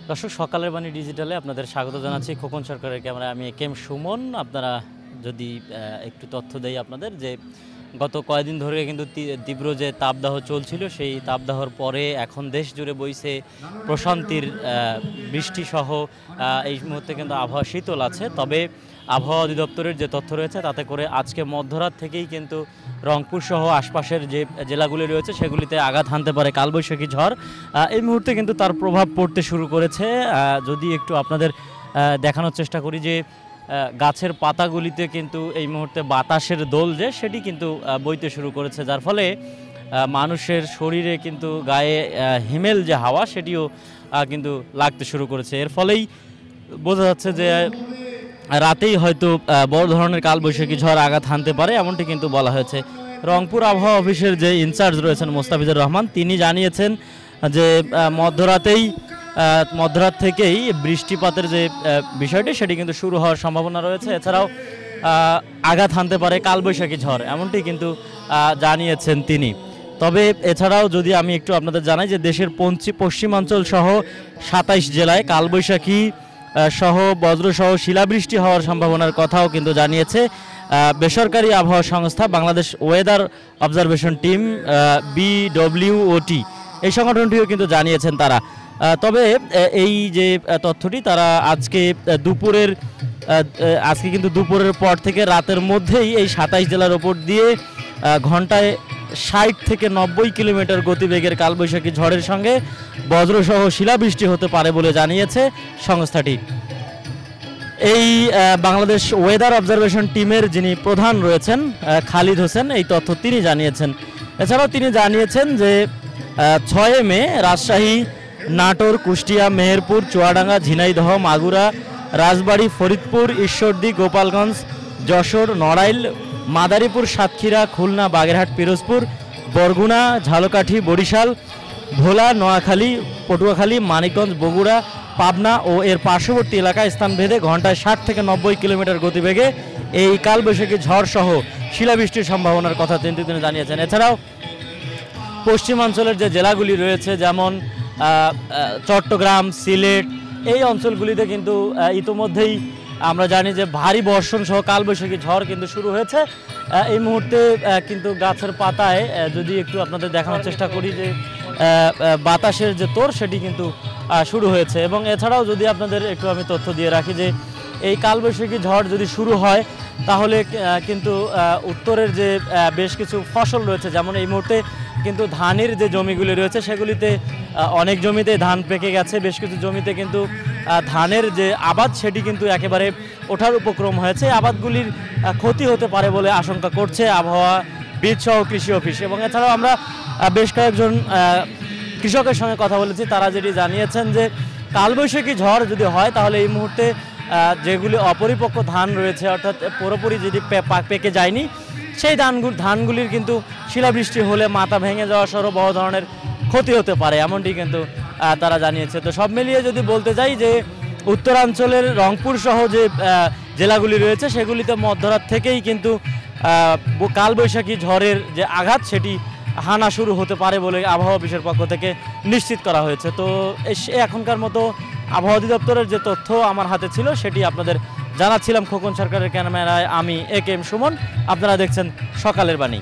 দর্শক সকালের বাণী ডিজিটালে আপনাদের স্বাগত জানাচ্ছি। খোকন সরকারের ক্যামেরায় আমি একেএম সুমন। আপনারা যদি একটু তথ্য দেই আপনাদের, যে গত কয়েকদিন ধরে কিন্তু তীব্র যে তাপদাহ চলছিল, সেই তাপদাহর পরে এখন দেশ জুড়ে বইছে প্রশান্তির বৃষ্টিসহ এই মুহূর্তে কিন্তু আবহাওয়া শীতল আছে। তবে আবহাওয়া অধিদপ্তরের যে তথ্য রয়েছে তাতে করে আজকে মধ্যরাত থেকেই কিন্তু রংপুর সহ আশপাশের যে জেলাগুলি রয়েছে সেগুলিতে আঘাত হানতে পারে কালবৈশাখী ঝড়। এই মুহূর্তে কিন্তু তার প্রভাব পড়তে শুরু করেছে। যদি একটু আপনাদের দেখানোর চেষ্টা করি যে গাছের পাতাগুলিতে কিন্তু এই মুহূর্তে বাতাসের দোল যে সেটি কিন্তু বইতে শুরু করেছে, যার ফলে মানুষের শরীরে কিন্তু গায়ে হিমেল যে হাওয়া সেটিও কিন্তু লাগতে শুরু করেছে। এর ফলেই বোঝা যাচ্ছে যে রাতেই হয়তো বড় ধরনের কালবৈশাখী ঝড় আঘাত হানতে পারে, এমনটি কিন্তু বলা হয়েছে। রংপুর আবহাওয়া অফিসের যে ইনচার্জ রয়েছেন মোস্তাফিজুর রহমান, তিনি জানিয়েছেন যে মধ্যরাত থেকেই বৃষ্টিপাতের যে বিষয়টি সেটি কিন্তু শুরু হওয়ার সম্ভাবনা রয়েছে। এছাড়াও আঘাত হানতে পারে কালবৈশাখী ঝড়, এমনটি কিন্তু জানিয়েছেন তিনি। তবে এছাড়াও যদি আমি একটু আপনাদের জানাই যে দেশের পশ্চিমাঞ্চল সহ ২৭ জেলায় কালবৈশাখী সহ বজ্রসহ শিলাবৃষ্টি হওয়ার সম্ভাবনার কথাও কিন্তু জানিয়েছে বেসরকারি আবহাওয়া সংস্থা Bangladesh weather observation team BWOT। এই সংগঠনটিও কিন্তু জানিয়েছেন তারা। তবে এই যে তথ্যটি তারা আজকে কিন্তু দুপুরের পর থেকে রাতের মধ্যেই এই ২৭ জেলার ওপর দিয়ে ঘন্টায় ৬০ থেকে ৯০ কিলোমিটার গতিবেগের কালবৈশাখী ঝড়ের সঙ্গে বজ্রসহ শিলাবৃষ্টি হতে পারে বলে জানিয়েছে সংস্থাটি। এই বাংলাদেশ ওয়েদার অবজারভেশন টিমের যিনি প্রধান রয়েছেন খালিদ হোসেন, এই তথ্য তিনি জানিয়েছেন। এছাড়াও তিনি জানিয়েছেন যে ৬ মে রাজশাহী, নাটোর, কুষ্টিয়া, মেহেরপুর, চুয়াডাঙ্গা, ঝিনাইদহ, মাগুরা, রাজবাড়ী, ফরিদপুর, ঈশ্বরদী, গোপালগঞ্জ, যশোর, নড়াইল, মাদারীপুর, সাতক্ষীরা, খুলনা, বাগেরহাট, পিরোজপুর, বরগুনা, ঝালকাঠি, বরিশাল, ভোলা, নোয়াখালী, পটুয়াখালী, মানিকগঞ্জ, বগুড়া, পাবনা ও এর পার্শ্ববর্তী এলাকায় স্থানভেদে ঘন্টায় ৬০ থেকে ৯০ কিলোমিটার গতিবেগে এই কালবৈশাখী ঝড় সহ শিলাবৃষ্টির সম্ভাবনার কথা তিনি জানিয়েছেন। এছাড়াও পশ্চিমাঞ্চলের যে জেলাগুলি রয়েছে যেমন চট্টগ্রাম, সিলেট, এই অঞ্চলগুলিতে কিন্তু ইতোমধ্যেই আমরা জানি যে ভারী বর্ষণ সহ কালবৈশাখী ঝড় কিন্তু শুরু হয়েছে। এই মুহূর্তে কিন্তু গাছের পাতায় যদি একটু আপনাদের দেখানোর চেষ্টা করি যে বাতাসের যে তোড় সেটি কিন্তু শুরু হয়েছে। এবং এছাড়াও যদি আপনাদের একটু আমি তথ্য দিয়ে রাখি যে এই কালবৈশাখী ঝড় যদি শুরু হয় তাহলে কিন্তু উত্তরের যে বেশ কিছু ফসল রয়েছে, যেমন এই মুহূর্তে কিন্তু ধানের যে জমিগুলি রয়েছে সেগুলিতে অনেক জমিতে ধান পেকে গেছে, বেশ কিছু জমিতে কিন্তু ধানের যে আবাদ সেটি কিন্তু একেবারে ওঠার উপক্রম হয়েছে। আবাদগুলির ক্ষতি হতে পারে বলে আশঙ্কা করছে আবহাওয়া বীজ সহ কৃষি অফিস। এবং এছাড়াও আমরা বেশ কয়েকজন কৃষকের সঙ্গে কথা বলেছি, তারা যেটি জানিয়েছেন যে কালবৈশাখী ঝড় যদি হয় তাহলে এই মুহূর্তে যেগুলি অপরিপক্ক ধান রয়েছে, অর্থাৎ পুরোপুরি যদি পেকে যায়নি, সেই ধানগুলির কিন্তু শিলাবৃষ্টি হলে মাথা ভেঙে যাওয়া সহ বড় ধরনের ক্ষতি হতে পারে, এমনটি কিন্তু তারা জানিয়েছে। তো সব মিলিয়ে যদি বলতে যাই যে উত্তরাঞ্চলের রংপুর সহ যে জেলাগুলি রয়েছে সেগুলিতে মধ্যরাত থেকেই কিন্তু কালবৈশাখী ঝড়ের যে আঘাত সেটি হানা শুরু হতে পারে বলে আবহাওয়া অফিসের পক্ষ থেকে নিশ্চিত করা হয়েছে। তো এখনকার মতো আবহাওয়া অধিদপ্তরের যে তথ্য আমার হাতে ছিল সেটি আপনাদের জানাচ্ছিলাম। খোকন সরকারের ক্যামেরায় আমি একেএম সুমন। আপনারা দেখছেন সকালের বাণী।